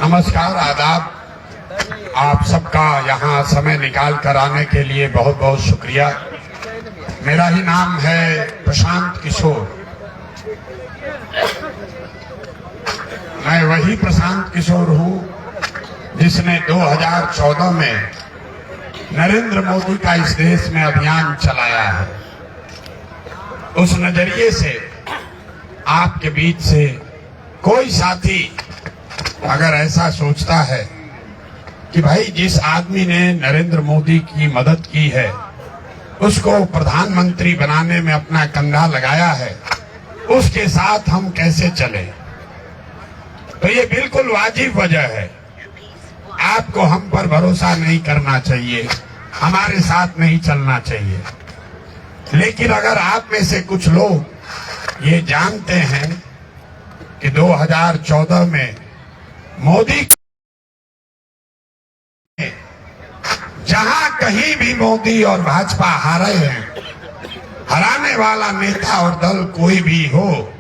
नमस्कार, आदाब। आप सबका यहाँ समय निकाल कर आने के लिए बहुत बहुत शुक्रिया। मेरा ही नाम है प्रशांत किशोर। मैं वही प्रशांत किशोर हूँ जिसने 2014 में नरेंद्र मोदी का इस देश में अभियान चलाया है। उस नजरिए से आपके बीच से कोई साथी अगर ऐसा सोचता है कि भाई जिस आदमी ने नरेंद्र मोदी की मदद की है उसको प्रधानमंत्री बनाने में अपना कंधा लगाया है, उसके साथ हम कैसे चले, तो ये बिल्कुल वाजिब वजह है। आपको हम पर भरोसा नहीं करना चाहिए, हमारे साथ नहीं चलना चाहिए। लेकिन अगर आप में से कुछ लोग ये जानते हैं कि 2014 में मोदी जहां कहीं भी मोदी और भाजपा हारे हैं, हराने वाला नेता और दल कोई भी हो,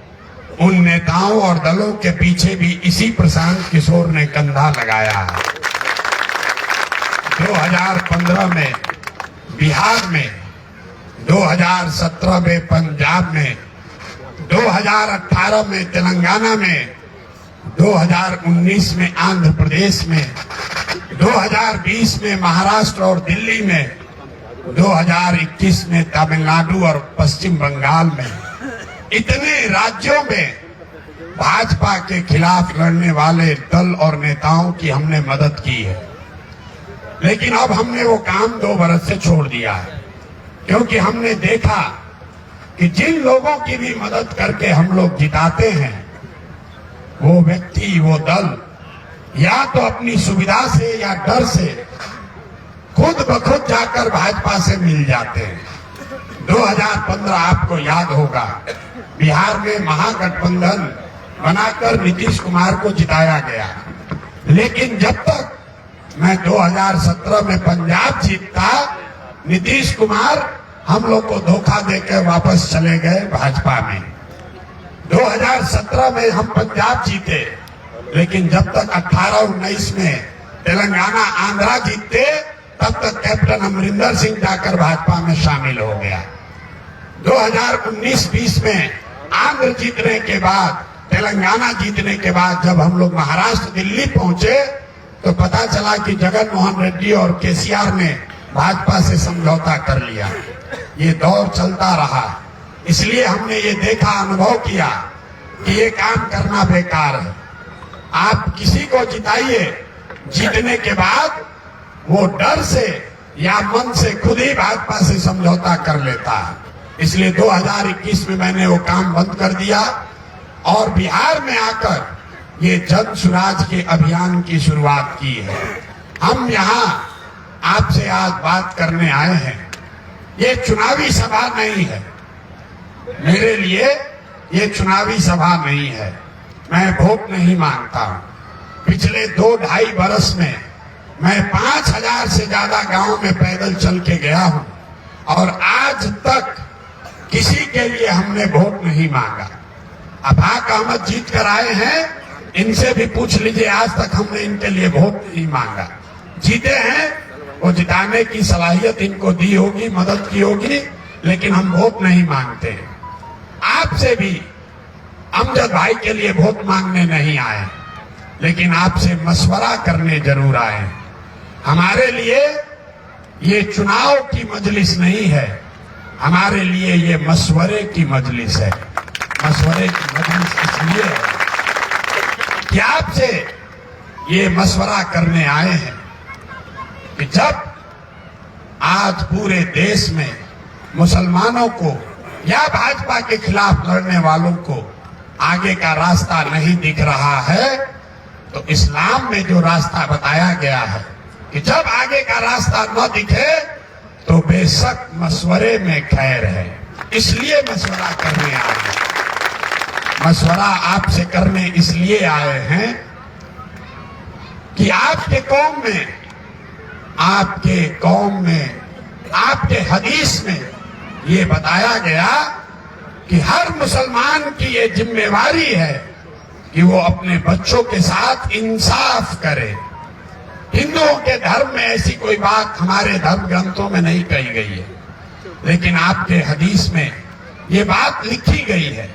उन नेताओं और दलों के पीछे भी इसी प्रशांत किशोर ने कंधा लगाया है। 2015 में बिहार में, 2017 में पंजाब में, 2018 में तेलंगाना में, 2019 में आंध्र प्रदेश में, 2020 में महाराष्ट्र और दिल्ली में, 2021 में तमिलनाडु और पश्चिम बंगाल में, इतने राज्यों में भाजपा के खिलाफ लड़ने वाले दल और नेताओं की हमने मदद की है। लेकिन अब हमने वो काम 2 बरस से छोड़ दिया है, क्योंकि हमने देखा कि जिन लोगों की भी मदद करके हम लोग जिताते हैं, वो व्यक्ति, वो दल या तो अपनी सुविधा से या डर से खुद ब खुद जाकर भाजपा से मिल जाते हैं। 2015 आपको याद होगा, बिहार में महागठबंधन बनाकर नीतीश कुमार को जिताया गया। लेकिन जब तक मैं 2017 में पंजाब जीतता, नीतीश कुमार हम लोग को धोखा देकर वापस चले गए भाजपा में। 2017 में हम पंजाब जीते, लेकिन जब तक 18-19 में तेलंगाना आंध्रा जीतते, तब तक कैप्टन अमरिंदर सिंह जाकर भाजपा में शामिल हो गया। 2019-20 में आंध्र जीतने के बाद, तेलंगाना जीतने के बाद जब हम लोग महाराष्ट्र दिल्ली पहुंचे, तो पता चला कि जगन मोहन रेड्डी और केसीआर ने भाजपा से समझौता कर लिया। ये दौर चलता रहा, इसलिए हमने ये देखा, अनुभव किया कि ये काम करना बेकार है। आप किसी को जिताइए, जीतने के बाद वो डर से या मन से खुद ही भाजपा से समझौता कर लेता है। इसलिए 2021 में मैंने वो काम बंद कर दिया और बिहार में आकर ये जन सुराज के अभियान की शुरुआत की है। हम यहाँ आपसे आज बात करने आए हैं। ये चुनावी सभा नहीं है, मेरे लिए ये चुनावी सभा नहीं है। मैं वोट नहीं मांगता हूं। पिछले 2-2.5 बरस में मैं 5000 से ज्यादा गांव में पैदल चल के गया हूं और आज तक किसी के लिए हमने वोट नहीं मांगा। अफाक अहमद जीत कर आए हैं, इनसे भी पूछ लीजिए, आज तक हमने इनके लिए वोट नहीं मांगा। जीते हैं, वो जिताने की सलाहियत इनको दी होगी, मदद की होगी, लेकिन हम वोट नहीं मांगते। आपसे भी अमजद भाई के लिए वोट मांगने नहीं आए, लेकिन आपसे मशवरा करने जरूर आए। हमारे लिए ये चुनाव की मजलिस नहीं है, हमारे लिए ये मशवरे की मजलिस है। मशवरे की मजलिस इसलिए है कि आपसे ये मशवरा करने आए हैं कि जब आज पूरे देश में मुसलमानों को या भाजपा के खिलाफ लड़ने वालों को आगे का रास्ता नहीं दिख रहा है, तो इस्लाम में जो रास्ता बताया गया है कि जब आगे का रास्ता न दिखे तो बेशक मशवरे में खैर है। इसलिए मशवरा करने आए हैं। मशवरा आपसे करने इसलिए आए हैं कि आपके कौम में, आपके हदीस में ये बताया गया कि हर मुसलमान की ये जिम्मेवारी है कि वो अपने बच्चों के साथ इंसाफ करे। हिंदुओं के धर्म में ऐसी कोई बात हमारे धर्म ग्रंथों में नहीं कही गई है, लेकिन आपके हदीस में ये बात लिखी गई है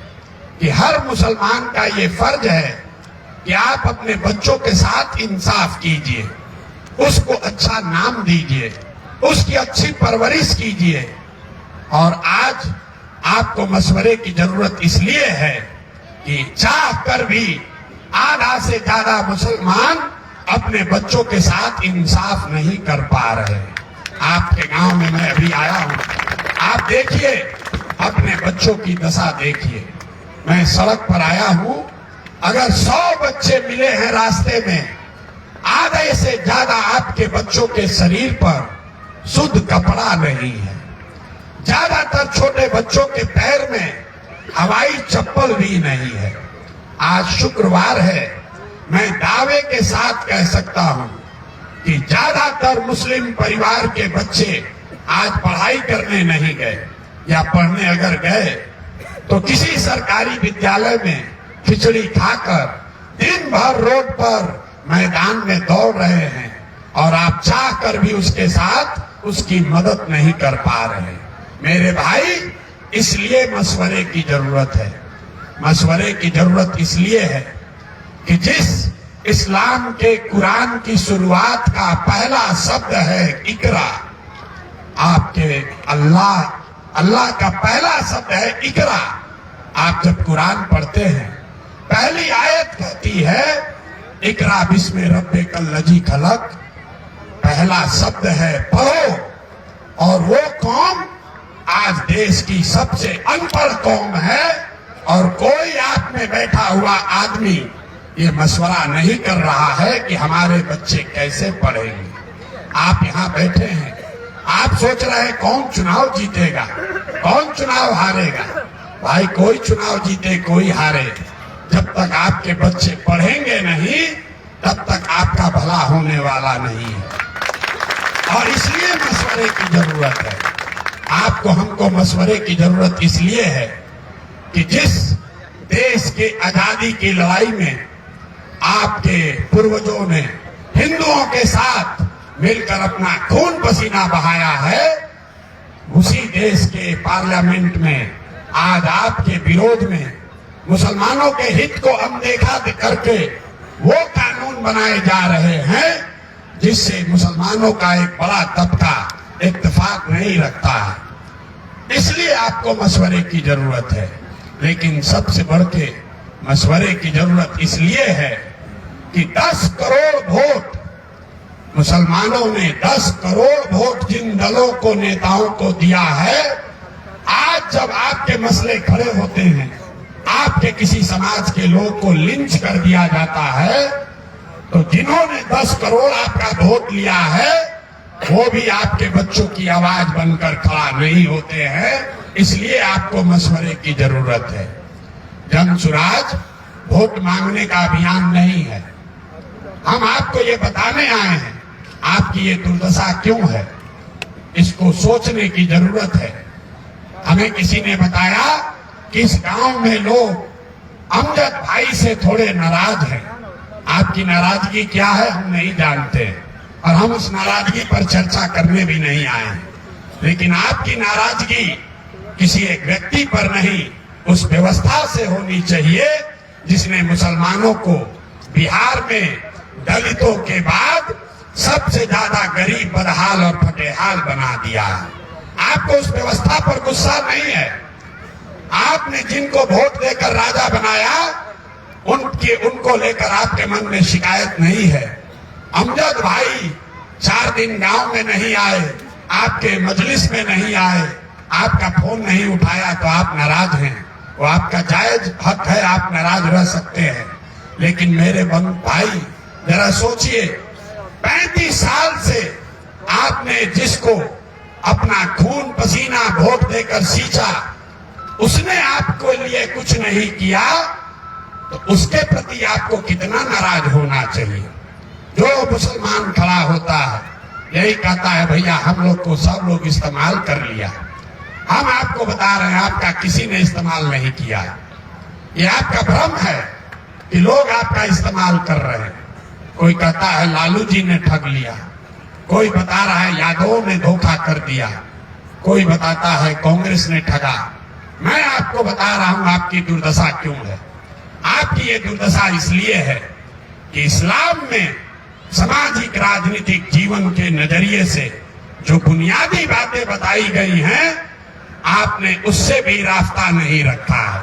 कि हर मुसलमान का ये फर्ज है कि आप अपने बच्चों के साथ इंसाफ कीजिए, उसको अच्छा नाम दीजिए, उसकी अच्छी परवरिश कीजिए। और आज आपको मशवरे की जरूरत इसलिए है कि चाह कर भी आधा से ज्यादा मुसलमान अपने बच्चों के साथ इंसाफ नहीं कर पा रहे। आपके गांव में मैं अभी आया हूं, आप देखिए, अपने बच्चों की दशा देखिए। मैं सड़क पर आया हूं, अगर 100 बच्चे मिले हैं रास्ते में, आधे से ज्यादा आपके बच्चों के शरीर पर शुद्ध कपड़ा नहीं है। ज्यादातर छोटे बच्चों के पैर में हवाई चप्पल भी नहीं है। आज शुक्रवार है, मैं दावे के साथ कह सकता हूं कि ज्यादातर मुस्लिम परिवार के बच्चे आज पढ़ाई करने नहीं गए, या पढ़ने अगर गए तो किसी सरकारी विद्यालय में खिचड़ी खाकर दिन भर रोड पर मैदान में दौड़ रहे हैं, और आप चाह कर भी उसके साथ उसकी मदद नहीं कर पा रहे। मेरे भाई, इसलिए मशवरे की जरूरत है। मशवरे की जरूरत इसलिए है कि जिस इस्लाम के कुरान की शुरुआत का पहला शब्द है इकरा, आपके अल्लाह का पहला शब्द है इकरा। आप जब कुरान पढ़ते हैं, पहली आयत कहती है इकरा बिस्मि रब्बिकल लजी खलक, पहला शब्द है पढ़ो। और वो कौम आज देश की सबसे अनपढ़ कौम है, और कोई आप में बैठा हुआ आदमी ये मशवरा नहीं कर रहा है कि हमारे बच्चे कैसे पढ़ेंगे। आप यहाँ बैठे हैं, आप सोच रहे हैं कौन चुनाव जीतेगा, कौन चुनाव हारेगा। भाई, कोई चुनाव जीते कोई हारे, जब तक आपके बच्चे पढ़ेंगे नहीं तब तक आपका भला होने वाला नहीं है। और इसलिए मशवरे की जरूरत है। आपको हमको मशवरे की जरूरत इसलिए है कि जिस देश के आजादी की लड़ाई में आपके पूर्वजों ने हिंदुओं के साथ मिलकर अपना खून पसीना बहाया है, उसी देश के पार्लियामेंट में आज आपके विरोध में मुसलमानों के हित को अनदेखा करके वो कानून बनाए जा रहे हैं जिससे मुसलमानों का एक बड़ा तबका इत्तेफाक नहीं रखता है। इसलिए आपको मशवरे की जरूरत है। लेकिन सबसे बढ़ के मशवरे की जरूरत इसलिए है कि 10 करोड़ वोट मुसलमानों ने 10 करोड़ वोट जिन दलों को, नेताओं को दिया है, आज जब आपके मसले खड़े होते हैं, आपके किसी समाज के लोग को लिंच कर दिया जाता है, तो जिन्होंने 10 करोड़ आपका वोट लिया है वो भी आपके बच्चों की आवाज बनकर खड़ा नहीं होते हैं। इसलिए आपको मशवरे की जरूरत है। जन सुराज वोट मांगने का अभियान नहीं है। हम आपको ये बताने आए हैं आपकी ये दुर्दशा क्यों है, इसको सोचने की जरूरत है। हमें किसी ने बताया कि इस गांव में लोग अमजद भाई से थोड़े नाराज हैं। आपकी नाराजगी क्या है हम नहीं जानते, और हम उस नाराजगी पर चर्चा करने भी नहीं आए। लेकिन आपकी नाराजगी किसी एक व्यक्ति पर नहीं, उस व्यवस्था से होनी चाहिए जिसने मुसलमानों को बिहार में दलितों के बाद सबसे ज्यादा गरीब, बदहाल और फटेहाल बना दिया। आपको उस व्यवस्था पर गुस्सा नहीं है। आपने जिनको वोट देकर राजा बनाया उनको लेकर आपके मन में शिकायत नहीं है। अमजद भाई 4 दिन गांव में नहीं आए, आपके मजलिस में नहीं आए, आपका फोन नहीं उठाया तो आप नाराज हैं। वो आपका जायज हक है, आप नाराज रह सकते हैं। लेकिन मेरे भाई जरा सोचिए, 35 साल से आपने जिसको अपना खून पसीना वोट देकर सींचा, उसने आपको लिए कुछ नहीं किया, तो उसके प्रति आपको कितना नाराज होना चाहिए। जो मुसलमान खड़ा होता है यही कहता है भैया हम लोग को सब लोग इस्तेमाल कर लिया। हम आपको बता रहे हैं आपका किसी ने इस्तेमाल नहीं किया। ये आपका भ्रम है। कि लोग आपका इस्तेमाल कर रहे हैं। कोई कहता है लालू जी ने ठग लिया, कोई बता रहा है यादवों ने धोखा कर दिया, कोई बताता है कांग्रेस ने ठगा। मैं आपको बता रहा हूं आपकी दुर्दशा क्यों है। आपकी ये दुर्दशा इसलिए है कि इस्लाम में सामाजिक राजनीतिक जीवन के नजरिए से जो बुनियादी बातें बताई गई हैं, आपने उससे भी रास्ता नहीं रखा है।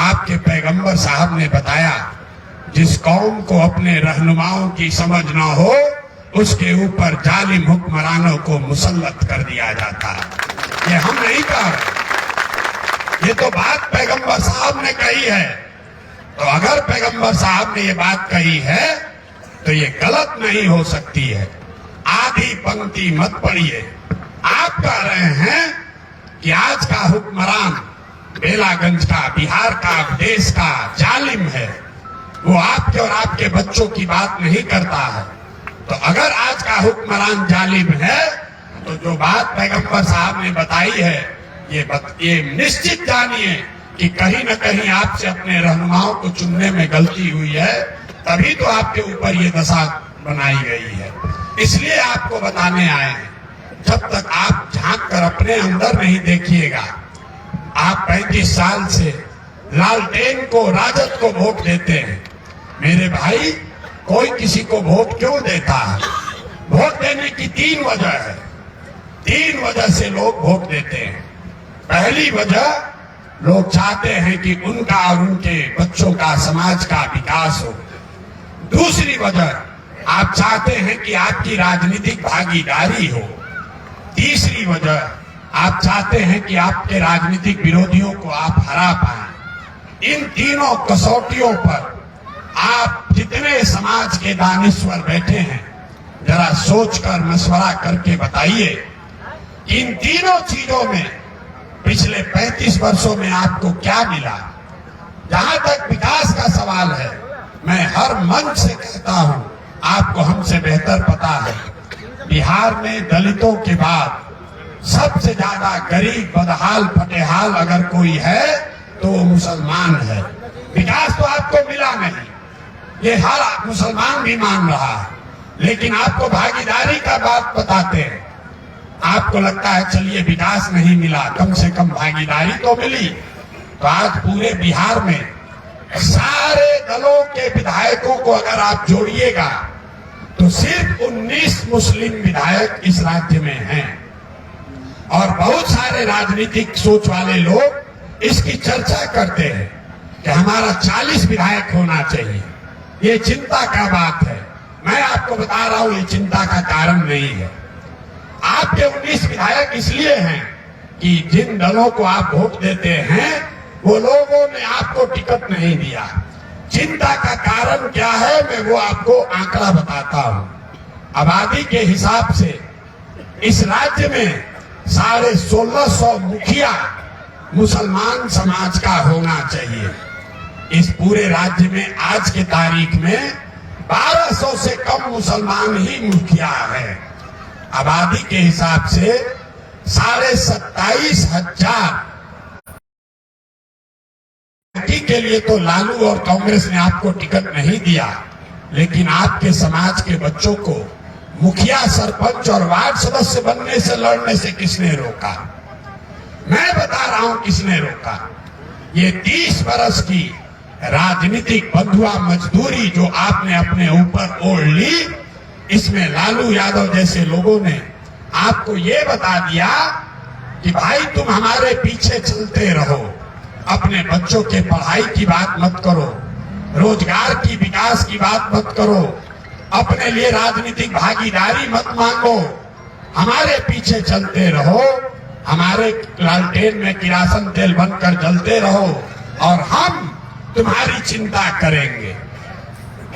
आपके पैगंबर साहब ने बताया, जिस कौम को अपने रहनुमाओं की समझ न हो उसके ऊपर जालिम हुक्मरानों को मुसल्लत कर दिया जाता है। ये हम नहीं कह रहे, ये तो बात पैगंबर साहब ने कही है। तो अगर पैगंबर साहब ने ये बात कही है तो ये गलत नहीं हो सकती है। आधी पंक्ति मत पढ़िए। आप कह रहे हैं कि आज का हुक्मरान बेलागंज का, बिहार का, देश का जालिम है, वो आपके और आपके बच्चों की बात नहीं करता है। तो अगर आज का हुक्मरान जालिम है तो जो बात पैगंबर साहब ने बताई है, ये निश्चित जानिए कि कहीं न कहीं आपसे अपने रहनुमाओं को चुनने में गलती हुई है, तभी तो आपके ऊपर ये दशा बनाई गई है। इसलिए आपको बताने आए हैं, जब तक आप झांक कर अपने अंदर नहीं देखिएगा। आप 35 साल से लालटेन को, राजद को वोट देते हैं। मेरे भाई, कोई किसी को वोट क्यों देता है? वोट देने की 3 वजह है। 3 वजह से लोग वोट देते हैं। पहली वजह, लोग चाहते हैं कि उनका और उनके बच्चों का, समाज का विकास हो। दूसरी वजह, आप चाहते हैं कि आपकी राजनीतिक भागीदारी हो। तीसरी वजह, आप चाहते हैं कि आपके राजनीतिक विरोधियों को आप हरा पाएं। इन तीनों कसौटियों पर आप जितने समाज के दानिश्वर बैठे हैं, जरा सोचकर मशवरा करके बताइए, इन तीनों चीजों में पिछले 35 वर्षों में आपको क्या मिला। जहां तक विकास का सवाल है, मैं हर मंच से कहता हूं, आपको हमसे बेहतर पता है, बिहार में दलितों के बाद सबसे ज्यादा गरीब, बदहाल, फटेहाल अगर कोई है तो वो मुसलमान है। विकास तो आपको मिला नहीं, ये हर मुसलमान भी मान रहा है, लेकिन आपको भागीदारी का बात बताते हैं। आपको लगता है चलिए विकास नहीं मिला, कम से कम भागीदारी तो मिली। तो आज पूरे बिहार में सारे दलों के विधायकों को अगर आप जोड़िएगा तो सिर्फ 19 मुस्लिम विधायक इस राज्य में हैं। और बहुत सारे राजनीतिक सोच वाले लोग इसकी चर्चा करते हैं कि हमारा 40 विधायक होना चाहिए। ये चिंता का बात है। मैं आपको बता रहा हूं, ये चिंता का कारण नहीं है। आपके 19 विधायक इसलिए हैं कि जिन दलों को आप वोट देते हैं वो लोगों ने आपको टिकट नहीं दिया। चिंता का कारण क्या है, मैं वो आपको आंकड़ा बताता हूं। आबादी के हिसाब से इस राज्य में 1650 मुखिया मुसलमान समाज का होना चाहिए। इस पूरे राज्य में आज के तारीख में 1200 से कम मुसलमान ही मुखिया है। आबादी के हिसाब से 27,500 के लिए तो लालू और कांग्रेस ने आपको टिकट नहीं दिया, लेकिन आपके समाज के बच्चों को मुखिया, सरपंच और वार्ड सदस्य बनने से, लड़ने से किसने रोका? मैं बता रहा हूं किसने रोका। ये 30 बरस की राजनीतिक बंधुआ मजदूरी जो आपने अपने ऊपर ओढ़ ली, इसमें लालू यादव जैसे लोगों ने आपको ये बता दिया कि भाई तुम हमारे पीछे चलते रहो, अपने बच्चों के पढ़ाई की बात मत करो, रोजगार की, विकास की बात मत करो, अपने लिए राजनीतिक भागीदारी मत मांगो, हमारे पीछे चलते रहो, हमारे लालटेन में किरासन तेल बनकर जलते रहो और हम तुम्हारी चिंता करेंगे।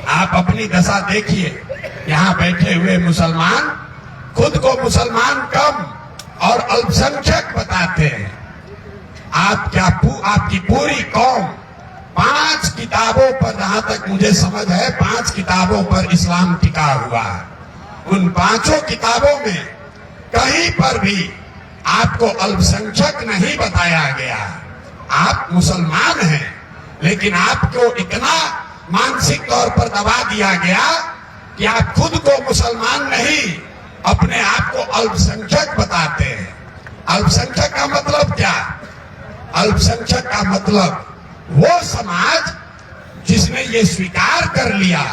आप अपनी दशा देखिए, यहाँ बैठे हुए मुसलमान खुद को मुसलमान कम और अल्पसंख्यक बताते हैं। आपकी पूरी कौम 5 किताबों पर, जहां तक मुझे समझ है, 5 किताबों पर इस्लाम टिका हुआ है। उन 5 किताबों में कहीं पर भी आपको अल्पसंख्यक नहीं बताया गया। आप मुसलमान हैं, लेकिन आपको इतना मानसिक तौर पर दबा दिया गया कि आप खुद को मुसलमान नहीं, अपने आप को अल्पसंख्यक बताते हैं। अल्पसंख्यक का मतलब क्या? अल्पसंख्यक का मतलब वो समाज जिसने ये स्वीकार कर लिया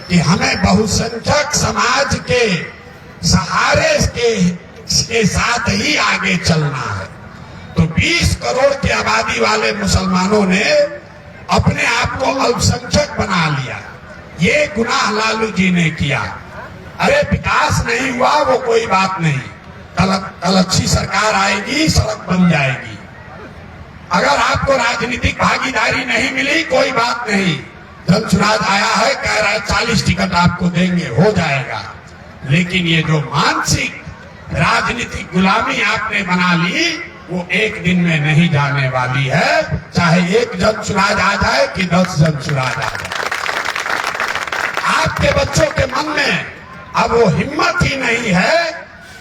कि हमें बहुसंख्यक समाज के सहारे के साथ ही आगे चलना है। तो 20 करोड़ की आबादी वाले मुसलमानों ने अपने आप को अल्पसंख्यक बना लिया। ये गुनाह लालू जी ने किया। अरे विकास नहीं हुआ वो कोई बात नहीं, कल अच्छी सरकार आएगी, सड़क बन जाएगी। अगर आपको राजनीतिक भागीदारी नहीं मिली कोई बात नहीं, जनसुराज आया है, कह रहा है 40 टिकट आपको देंगे, हो जाएगा। लेकिन ये जो मानसिक राजनीतिक गुलामी आपने बना ली वो एक दिन में नहीं जाने वाली है, चाहे एक जनसुराज आ जाए कि 10 जनसुराज आ जाए। आपके बच्चों के मन में अब वो हिम्मत ही नहीं है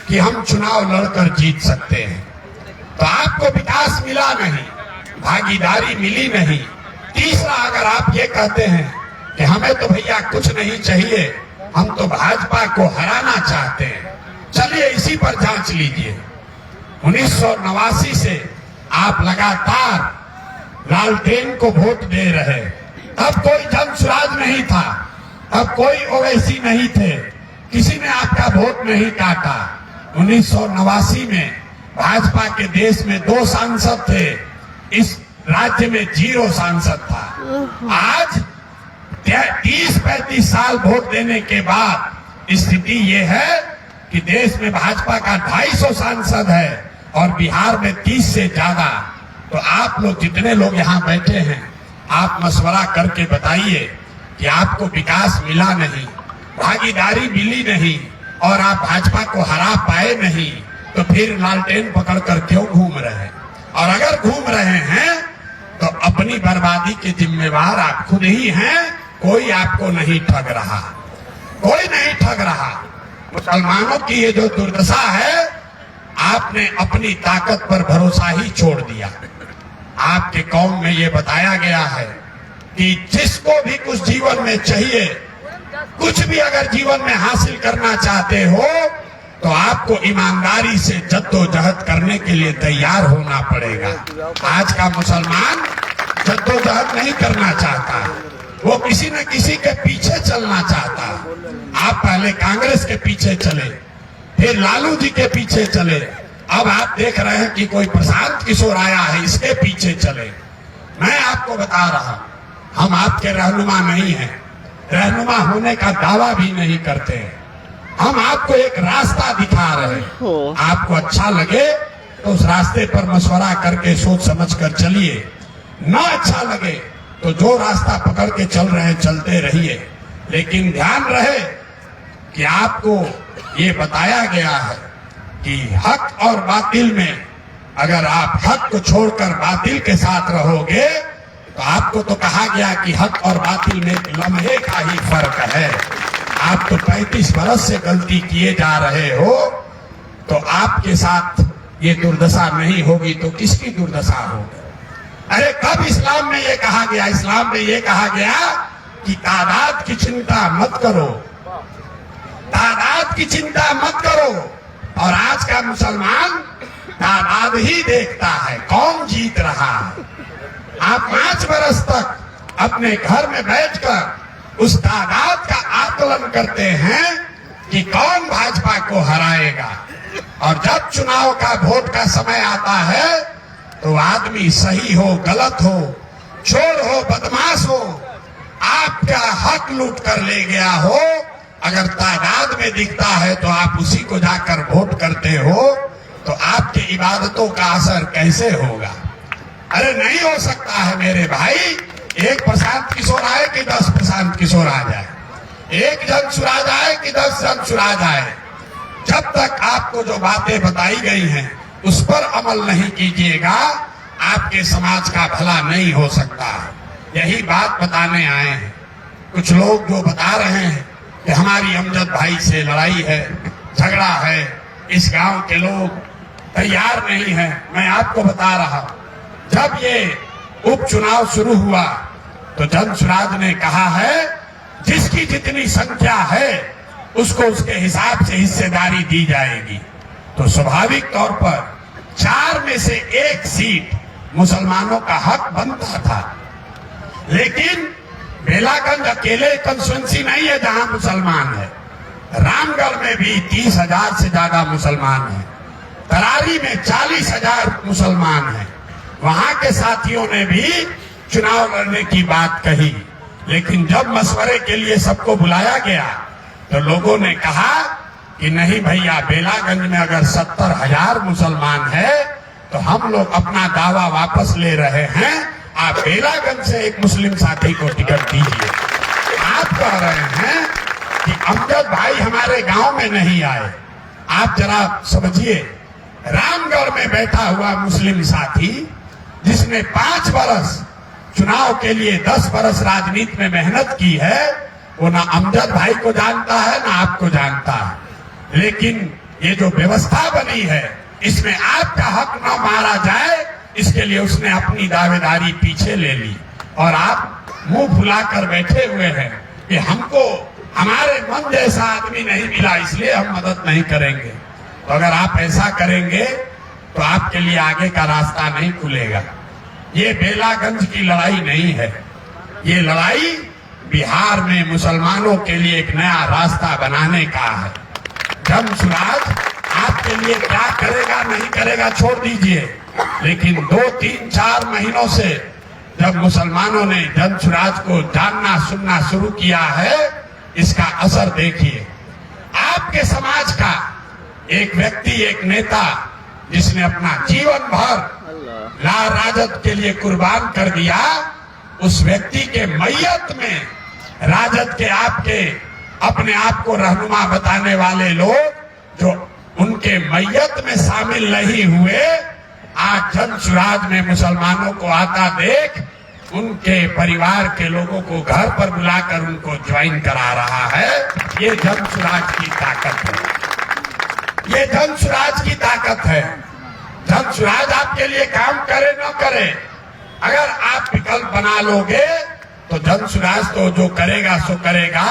कि हम चुनाव लड़कर जीत सकते हैं। तो आपको विकास मिला नहीं, भागीदारी मिली नहीं। तीसरा, अगर आप ये कहते हैं कि हमें तो भैया कुछ नहीं चाहिए, हम तो भाजपा को हराना चाहते हैं, चलिए इसी पर जांच लीजिए। 1989 से आप लगातार लालटेन को वोट दे रहे, तब कोई जनसुराज नहीं था, तब कोई ओवैसी नहीं थे, किसी ने आपका वोट नहीं काटा। 1989 में भाजपा के देश में 2 सांसद थे, इस राज्य में 0 सांसद था। आज 30-35 साल वोट देने के बाद स्थिति ये है कि देश में भाजपा का 250 सांसद है और बिहार में 30 से ज्यादा। तो आप लोग जितने लोग यहाँ बैठे हैं, आप मशवरा करके बताइए कि आपको विकास मिला नहीं, भागीदारी मिली नहीं और आप भाजपा को हरा पाए नहीं, तो फिर लालटेन पकड़कर क्यों घूम रहे हैं? और अगर घूम रहे हैं तो अपनी बर्बादी के जिम्मेवार आप खुद ही हैं, कोई आपको नहीं ठग रहा, कोई नहीं ठग रहा। मुसलमानों की ये जो दुर्दशा है, आपने अपनी ताकत पर भरोसा ही छोड़ दिया। आपके कौम में ये बताया गया है कि जिसको भी कुछ जीवन में चाहिए, कुछ भी अगर जीवन में हासिल करना चाहते हो तो आपको ईमानदारी से जद्दोजहद करने के लिए तैयार होना पड़ेगा। आज का मुसलमान जद्दोजहद नहीं करना चाहता, वो किसी न किसी के पीछे चलना चाहता। आप पहले कांग्रेस के पीछे चले, फिर लालू जी के पीछे चले, अब आप देख रहे हैं कि कोई प्रशांत किशोर आया है, इसके पीछे चले। मैं आपको बता रहा, हम आपके रहनुमा नहीं हैं, रहनुमा होने का दावा भी नहीं करते हैं। हम आपको एक रास्ता दिखा रहे हैं, आपको अच्छा लगे तो उस रास्ते पर मशवरा करके सोच समझ कर चलिए, ना अच्छा लगे तो जो रास्ता पकड़ के चल रहे हैं चलते रहिए। लेकिन ध्यान रहे कि आपको ये बताया गया है कि हक और बातिल में अगर आप हक को छोड़कर बातिल के साथ रहोगे तो आपको तो कहा गया कि हक और बातिल में एक लम्हे का ही फर्क है। आप तो 35 बरस से गलती किए जा रहे हो, तो आपके साथ ये दुर्दशा नहीं होगी तो किसकी दुर्दशा होगी? अरे कब इस्लाम में ये कहा गया? इस्लाम में ये कहा गया कि तादाद की चिंता मत करो, तादाद की चिंता मत करो। और आज का मुसलमान तादाद ही देखता है, कौन जीत रहा है। आप 5 बरस तक अपने घर में बैठकर उस तादाद का आकलन करते हैं कि कौन भाजपा को हराएगा, और जब चुनाव का वोट का समय आता है तो आदमी सही हो गलत हो, चोर हो बदमाश हो, आपका हक लूट कर ले गया हो, अगर तादाद में दिखता है तो आप उसी को जाकर वोट करते हो, तो आपकी इबादतों का असर कैसे होगा? अरे नहीं हो सकता है मेरे भाई, एक प्रशांत किशोर आए कि 10 प्रशांत किशोर आ जाए, एक जनसुराज आए कि 10 जनसुराज आए। जब तक आपको जो बातें बताई गई हैं उस पर अमल नहीं कीजिएगा, आपके समाज का भला नहीं हो सकता। यही बात बताने आए हैं। कुछ लोग जो बता रहे हैं कि हमारी अमजद भाई से लड़ाई है, झगड़ा है, इस गांव के लोग तैयार नहीं हैं। मैं आपको बता रहा हूं, जब ये उपचुनाव शुरू हुआ तो जनसुराज ने कहा है जिसकी जितनी संख्या है उसको उसके हिसाब से हिस्सेदारी दी जाएगी। तो स्वाभाविक तौर पर 4 में से 1 सीट मुसलमानों का हक बनता था। लेकिन बेलागंज अकेले कंस्टिट्यूंसी नहीं है जहां मुसलमान है, रामगढ़ में भी 30,000 से ज्यादा मुसलमान हैं, तरारी में 40,000 मुसलमान हैं। वहां के साथियों ने भी चुनाव लड़ने की बात कही, लेकिन जब मशवरे के लिए सबको बुलाया गया तो लोगों ने कहा कि नहीं भैया, बेलागंज में अगर 70,000 मुसलमान है तो हम लोग अपना दावा वापस ले रहे हैं, आप बेलागंज से एक मुस्लिम साथी को टिकट दीजिए। आप कह रहे हैं कि अमजद भाई हमारे गांव में नहीं आए। आप जरा समझिए, रामगढ़ में बैठा हुआ मुस्लिम साथी जिसने 5 बरस चुनाव के लिए 10 बरस राजनीति में मेहनत की है, वो ना अमजद भाई को जानता है ना आपको जानता है। लेकिन ये जो व्यवस्था बनी है इसमें आपका हक न मारा जाए, इसके लिए उसने अपनी दावेदारी पीछे ले ली और आप मुंह फुलाकर बैठे हुए हैं कि हमको हमारे मन जैसा आदमी नहीं मिला इसलिए हम मदद नहीं करेंगे। तो अगर आप ऐसा करेंगे तो आपके लिए आगे का रास्ता नहीं खुलेगा। ये बेलागंज की लड़ाई नहीं है, ये लड़ाई बिहार में मुसलमानों के लिए एक नया रास्ता बनाने का है। जनसुराज आपके लिए क्या करेगा नहीं करेगा छोड़ दीजिए, लेकिन 2, 3, 4 महीनों से जब मुसलमानों ने जनसुराज को जानना सुनना शुरू किया है, इसका असर देखिए। आपके समाज का एक व्यक्ति, एक नेता जिसने अपना जीवन भर लाल राजद के लिए कुर्बान कर दिया, उस व्यक्ति के मैयत में राजद के आपके अपने आप को रहनुमा बताने वाले लोग जो उनके मैयत में शामिल नहीं हुए, आज जनसुराज में मुसलमानों को आता देख उनके परिवार के लोगों को घर पर बुलाकर उनको ज्वाइन करा रहा है। ये जनसुराज की ताकत है, ये जनसुराज की ताकत है। जनसुराज आपके लिए काम करे न करे, अगर आप विकल्प बना लोगे तो जनसुराज तो जो करेगा सो करेगा।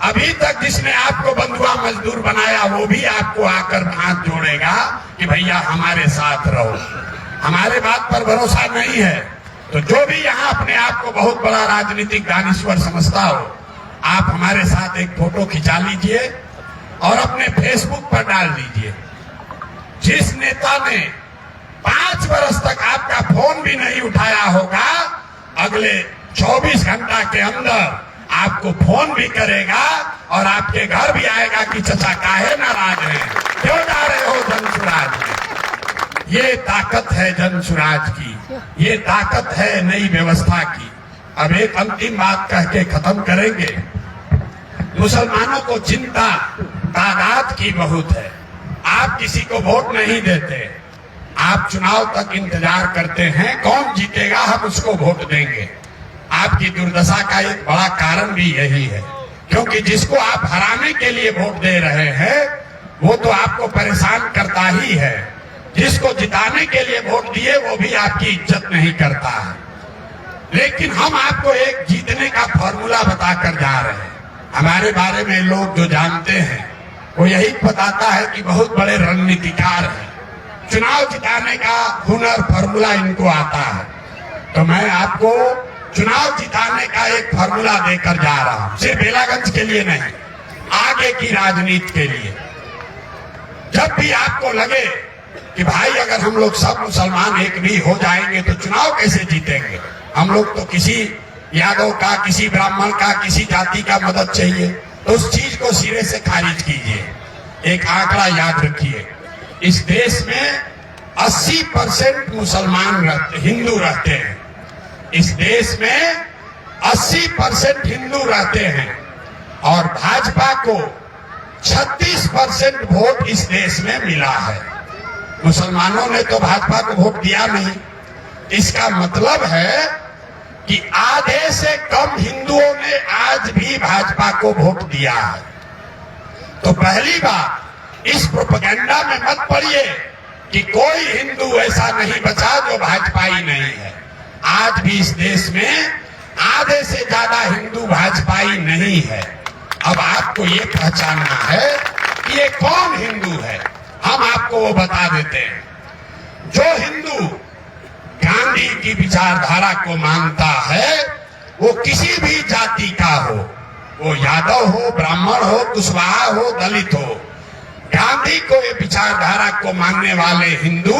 अभी तक जिसने आपको बंधुआ मजदूर बनाया वो भी आपको आकर हाथ जोड़ेगा कि भैया हमारे साथ रहो। हमारे बात पर भरोसा नहीं है तो जो भी यहाँ अपने आप को बहुत बड़ा राजनीतिक दानिश्वर समझता हो, आप हमारे साथ एक फोटो खिंचा लीजिए और अपने फेसबुक पर डाल दीजिए। जिस नेता ने 5 बरस तक आपका फोन भी नहीं उठाया होगा, अगले 24 घंटा के अंदर आपको फोन भी करेगा और आपके घर भी आएगा कि चचा काहे नाराज हैं, क्यों जा रहे हो जनसुराज में। ये ताकत है जनसुराज की, ये ताकत है नई व्यवस्था की। अब एक अंतिम बात कह के खत्म करेंगे। मुसलमानों को चिंता तादाद की बहुत है। आप किसी को वोट नहीं देते, आप चुनाव तक इंतजार करते हैं कौन जीतेगा हम उसको वोट देंगे। आपकी दुर्दशा का एक बड़ा कारण भी यही है, क्योंकि जिसको आप हराने के लिए वोट दे रहे हैं वो तो आपको परेशान करता ही है, जिसको जिताने के लिए वोट दिए वो भी आपकी इज्जत नहीं करता है। लेकिन हम आपको एक जीतने का फॉर्मूला बताकर जा रहे हैं। हमारे बारे में लोग जो जानते हैं वो यही बताता है कि बहुत बड़े रणनीतिकार हैं, चुनाव जिताने का हुनर फॉर्मूला इनको आता है। तो मैं आपको चुनाव जिताने का एक फॉर्मूला देकर जा रहा हूं, सिर्फ बेलागंज के लिए नहीं, आगे की राजनीति के लिए। जब भी आपको लगे कि भाई अगर हम लोग सब मुसलमान एक भी हो जाएंगे तो चुनाव कैसे जीतेंगे, हम लोग तो किसी यादव का, किसी ब्राह्मण का, किसी जाति का मदद चाहिए, तो उस चीज को सिरे से खारिज कीजिए। एक आंकड़ा याद रखिए, इस देश में 80% मुसलमान हिंदू रहते हैं। इस देश में 80% हिंदू रहते हैं और भाजपा को 36% वोट इस देश में मिला है। मुसलमानों ने तो भाजपा को वोट दिया नहीं। इसका मतलब है कि आधे से कम हिंदुओं ने आज भी भाजपा को वोट दिया है। तो पहली बात, इस प्रोपेगेंडा में मत पड़िए कि कोई हिंदू ऐसा नहीं बचा जो भाजपाई नहीं है। आज भी इस देश में आधे से ज्यादा हिंदू भाजपाई नहीं है। अब आपको ये पहचानना है कि ये कौन हिंदू है। हम आपको वो बता देते हैं। जो हिंदू गांधी की विचारधारा को मानता है, वो किसी भी जाति का हो, वो यादव हो, ब्राह्मण हो, कुशवाहा हो, दलित हो, गांधी को ये विचारधारा को मानने वाले हिंदू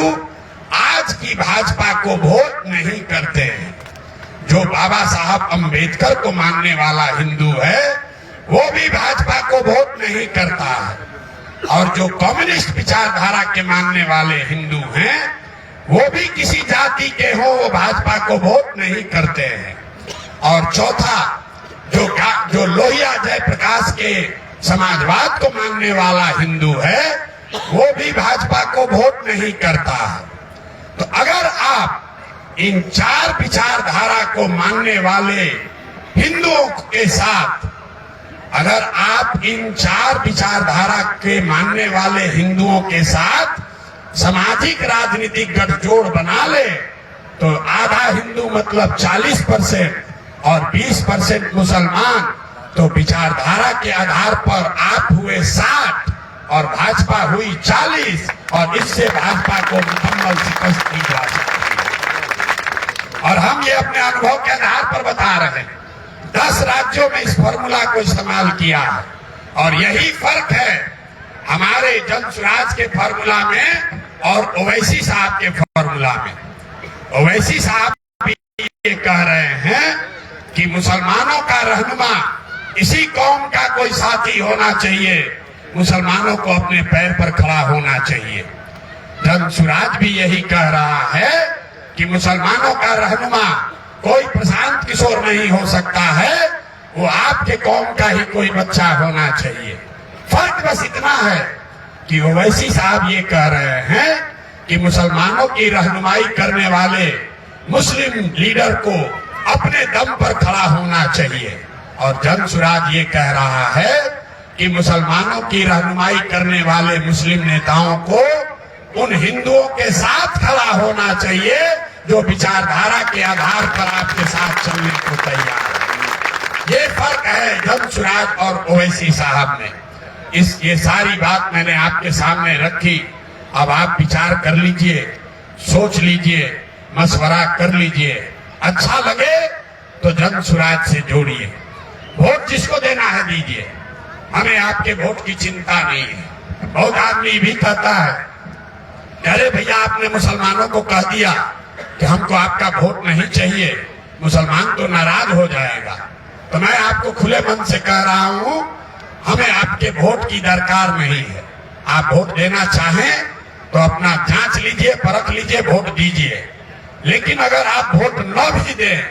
आज की भाजपा को वोट नहीं करते हैं। जो बाबा साहब अंबेडकर को मानने वाला हिंदू है, वो भी भाजपा को वोट नहीं करता है। और जो कम्युनिस्ट विचारधारा के मानने वाले हिंदू हैं, वो भी किसी जाति के हो, वो भाजपा को वोट नहीं करते हैं। और चौथा, जो लोहिया जयप्रकाश के समाजवाद को मानने वाला हिंदू है, वो भी भाजपा को वोट नहीं करता है। तो अगर आप इन चार विचारधारा को मानने वाले हिंदुओं के साथ, अगर आप इन चार विचारधारा के मानने वाले हिंदुओं के साथ सामाजिक राजनीतिक गठजोड़ बना ले, तो आधा हिंदू मतलब 40% और 20% मुसलमान, तो विचारधारा के आधार पर आप हुए 60 और भाजपा हुई 40, और इससे भाजपा को मुकम्मल शिकस्त दी जा सकती है। और हम ये अपने अनुभव के आधार पर बता रहे हैं। 10 राज्यों में इस फॉर्मूला को इस्तेमाल किया है, और यही फर्क है हमारे जन सुराज के फॉर्मूला में और ओवैसी साहब के फॉर्मूला में। ओवैसी साहब भी ये कह रहे हैं कि मुसलमानों का रहनुमा इसी कौम का कोई साथी होना चाहिए, मुसलमानों को अपने पैर पर खड़ा होना चाहिए। जन सुराज भी यही कह रहा है कि मुसलमानों का रहनुमा कोई प्रशांत किशोर नहीं हो सकता है, वो आपके कौम का ही कोई बच्चा होना चाहिए। फर्क बस इतना है कि ओवैसी साहब ये कह रहे हैं कि मुसलमानों की रहनुमाई करने वाले मुस्लिम लीडर को अपने दम पर खड़ा होना चाहिए, और जन सुराज ये कह रहा है कि मुसलमानों की रहनुमाई करने वाले मुस्लिम नेताओं को उन हिंदुओं के साथ खड़ा होना चाहिए जो विचारधारा के आधार पर आपके साथ चलने को तैयार है। ये फर्क है जन सुराज और ओवैसी साहब में। ये सारी बात मैंने आपके सामने रखी। अब आप विचार कर लीजिए, सोच लीजिए, मशवरा कर लीजिए। अच्छा लगे तो जन सुराज से जोड़िए। वोट जिसको देना है दीजिए, हमें आपके वोट की चिंता नहीं है। बहुत आदमी भी कहता है, अरे भैया आपने मुसलमानों को कह दिया कि हमको आपका वोट नहीं चाहिए, मुसलमान तो नाराज हो जाएगा। तो मैं आपको खुले मन से कह रहा हूं, हमें आपके वोट की दरकार नहीं है। आप वोट देना चाहें तो अपना जांच लीजिए, परख लीजिए, वोट दीजिए। लेकिन अगर आप वोट न भी दें,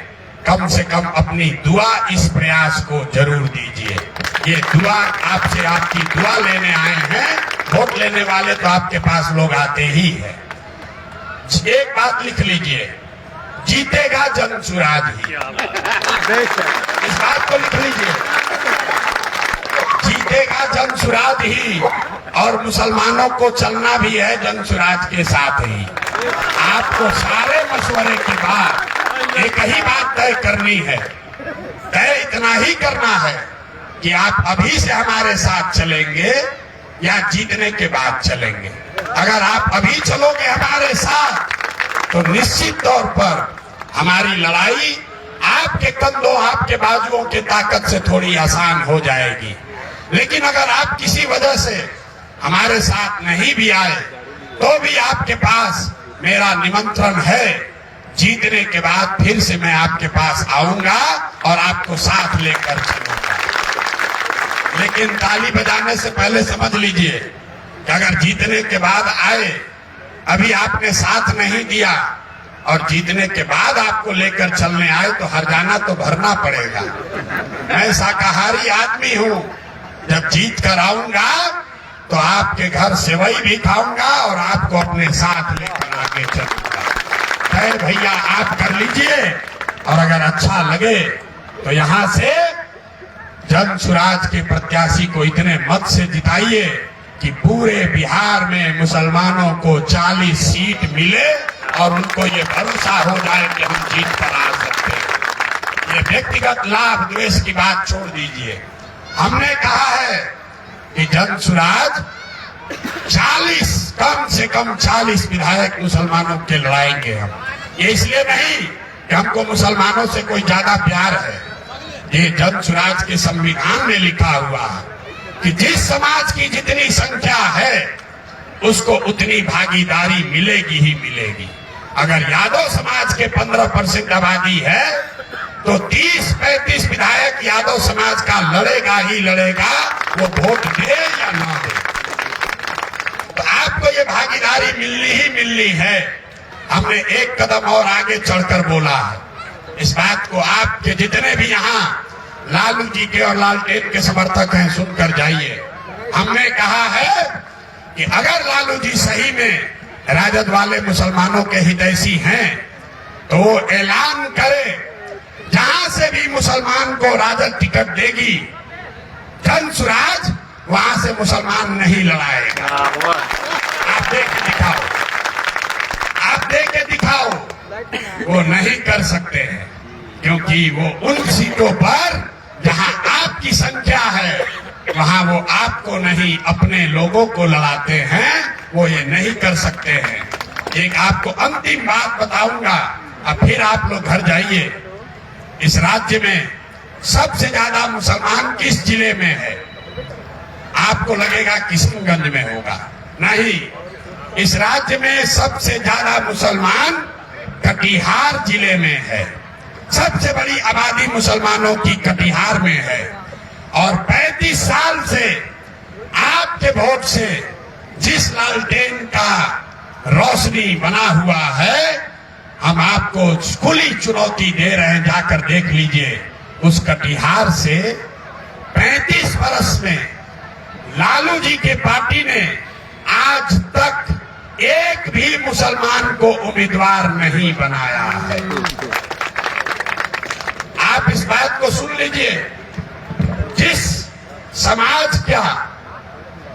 कम से कम अपनी दुआ इस प्रयास को जरूर दीजिए। ये दुआ आपसे, आपकी दुआ लेने आए हैं। वोट लेने वाले तो आपके पास लोग आते ही हैं। एक बात लिख लीजिए, जीतेगा जन सुराज ही। इस बात को लिख लीजिए, जीतेगा जन सुराज ही, और मुसलमानों को चलना भी है जन सुराज के साथ ही। आपको सारे मशवरे के बाद एक ही बात तय करनी है। तय इतना ही करना है कि आप अभी से हमारे साथ चलेंगे या जीतने के बाद चलेंगे। अगर आप अभी चलोगे हमारे साथ, तो निश्चित तौर पर हमारी लड़ाई आपके कंधों, आपके बाजुओं की ताकत से थोड़ी आसान हो जाएगी। लेकिन अगर आप किसी वजह से हमारे साथ नहीं भी आए, तो भी आपके पास मेरा निमंत्रण है। जीतने के बाद फिर से मैं आपके पास आऊंगा और आपको साथ लेकर चलूंगा। लेकिन ताली बजाने से पहले समझ लीजिए कि अगर जीतने के बाद आए, अभी आपने साथ नहीं दिया, और जीतने के बाद आपको लेकर चलने आए, तो हरजाना तो भरना पड़ेगा। मैं शाकाहारी आदमी हूं। जब जीत कर आऊंगा तो आपके घर सेवई भी खाऊंगा और आपको अपने साथ लेकर आगे चलूंगा। खैर भैया, आप कर लीजिए, और अगर अच्छा लगे तो यहां से जन सुराज के प्रत्याशी को इतने मत से जिताइए कि पूरे बिहार में मुसलमानों को 40 सीट मिले और उनको ये भरोसा हो जाए कि हम जीत पर आ सकते हैं। इसलिए व्यक्तिगत लाभ द्वेष की बात छोड़ दीजिए। हमने कहा है कि जन सुराज 40 कम से कम 40 विधायक मुसलमानों के लड़ाएंगे हम। ये इसलिए नहीं कि हमको मुसलमानों से कोई ज्यादा प्यार है, ये जन सुराज के संविधान में लिखा हुआ है कि जिस समाज की जितनी संख्या है उसको उतनी भागीदारी मिलेगी ही मिलेगी। अगर यादव समाज के 15% आबादी है तो 30-35 विधायक यादव समाज का लड़ेगा ही लड़ेगा, वो वोट दे या ना दे। तो आपको ये भागीदारी मिलनी ही मिलनी है। हमने एक कदम और आगे चढ़कर बोला है। इस बात को आपके जितने भी यहाँ लालू जी के और लालटेन के समर्थक हैं सुनकर जाइए। हमने कहा है कि अगर लालू जी सही में राजद वाले मुसलमानों के हितैषी हैं तो वो ऐलान करे, जहां से भी मुसलमान को राजद टिकट देगी जन सुराज वहां से मुसलमान नहीं लड़ाएगा। आप देख के दिखाओ, आप देख के दिखाओ। वो नहीं कर सकते हैं क्योंकि वो उन सीटों पर जहां आपकी संख्या है वहां वो आपको नहीं अपने लोगों को लड़ाते हैं, वो ये नहीं कर सकते हैं। एक आपको अंतिम बात बताऊंगा, अब फिर आप लोग घर जाइए। इस राज्य में सबसे ज्यादा मुसलमान किस जिले में है? आपको लगेगा किशनगंज में होगा, नहीं। इस राज्य में सबसे ज्यादा मुसलमान कटिहार जिले में है। सबसे बड़ी आबादी मुसलमानों की कटिहार में है और 35 साल से आपके वोट से जिस लालटेन का रोशनी बना हुआ है, हम आपको खुली चुनौती दे रहे हैं, जाकर देख लीजिए। उस कटिहार से 35 वर्ष में लालू जी के पार्टी ने आज तक एक भी मुसलमान को उम्मीदवार नहीं बनाया है। आप इस बात को सुन लीजिए। जिस समाज का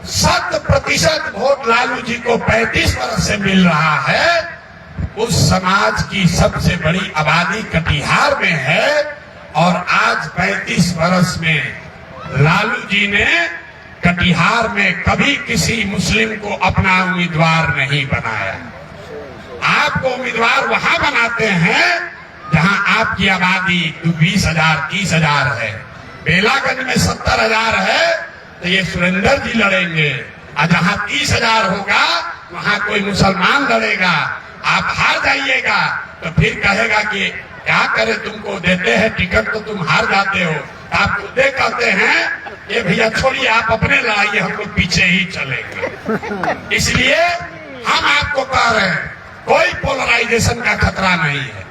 100% वोट लालू जी को 35 वर्ष से मिल रहा है, उस समाज की सबसे बड़ी आबादी कटिहार में है और आज 35 वर्ष में लालू जी ने कटिहार में कभी किसी मुस्लिम को अपना उम्मीदवार नहीं बनाया। आपको उम्मीदवार वहां बनाते हैं जहां आपकी आबादी 20,000 30,000 है। बेलागंज में 70,000 है तो ये सुरेंद्र जी लड़ेंगे, और जहां 30,000 होगा वहां कोई मुसलमान लड़ेगा। आप हार जाइएगा तो फिर कहेगा कि क्या करे, तुमको देते हैं टिकट तो तुम हार जाते हो। आप खुदे कहते हैं ये भैया छोड़िए, आप अपने लड़ाइए, हम लोग पीछे ही चलेंगे। इसलिए हम आपको कह रहे हैं कोई पोलराइजेशन का खतरा नहीं है।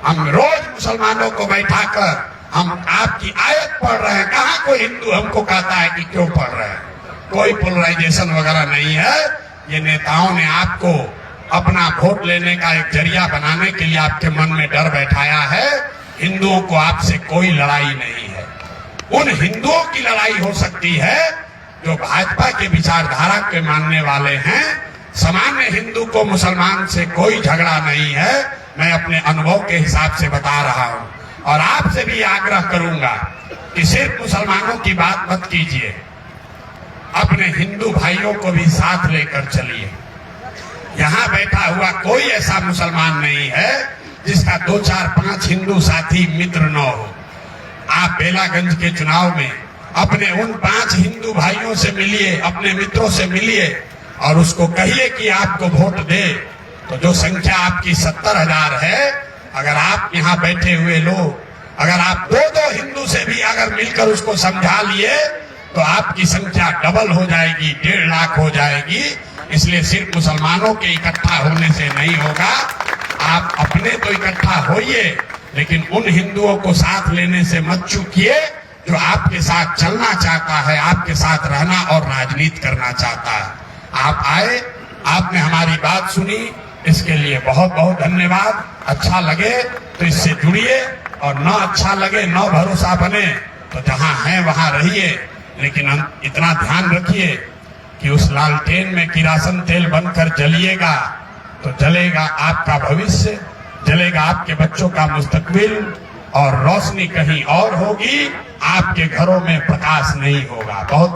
हम रोज मुसलमानों को बैठाकर हम आपकी आयत पढ़ रहे हैं। कहाँ कोई हिंदू हमको कहता है कि क्यों पढ़ रहे हैं? कोई पोलराइजेशन वगैरह नहीं है। ये नेताओं ने आपको अपना वोट लेने का एक जरिया बनाने के लिए आपके मन में डर बैठाया है। हिंदुओं को आपसे कोई लड़ाई नहीं है। उन हिंदुओं की लड़ाई हो सकती है जो भाजपा के विचारधारा के मानने वाले हैं। सामान्य हिंदू को मुसलमान से कोई झगड़ा नहीं है। मैं अपने अनुभव के हिसाब से बता रहा हूं और आपसे भी आग्रह करूंगा कि सिर्फ मुसलमानों की बात मत कीजिए, अपने हिंदू भाइयों को भी साथ लेकर चलिए। यहाँ बैठा हुआ कोई ऐसा मुसलमान नहीं है जिसका 2 4 5 हिंदू साथी मित्र न हो। आप बेलागंज के चुनाव में अपने उन 5 हिंदू भाइयों से मिलिए, अपने मित्रों से मिलिए और उसको कहिए कि आपको वोट दे। तो जो संख्या आपकी 70,000 है, अगर आप यहाँ बैठे हुए लोग, अगर आप 2-2 हिंदू से भी अगर मिलकर उसको समझा लिए तो आपकी संख्या डबल हो जाएगी, 1.5 लाख हो जाएगी। इसलिए सिर्फ मुसलमानों के इकट्ठा होने से नहीं होगा। आप अपने तो इकट्ठा होइए, लेकिन उन हिंदुओं को साथ लेने से मत चूकिए जो आपके साथ चलना चाहता है, आपके साथ रहना और राजनीति करना चाहता है। आप आए, आपने हमारी बात सुनी, इसके लिए बहुत बहुत धन्यवाद। अच्छा लगे तो इससे जुड़िए और न अच्छा लगे, न भरोसा बने तो जहां हैं वहां रहिए। लेकिन हम इतना ध्यान रखिए कि उस लालटेन में किरासन तेल बनकर जलिएगा तो जलेगा आपका भविष्य, जलेगा आपके बच्चों का मुस्तकबिल, और रोशनी कहीं और होगी, आपके घरों में प्रकाश नहीं होगा। बहुत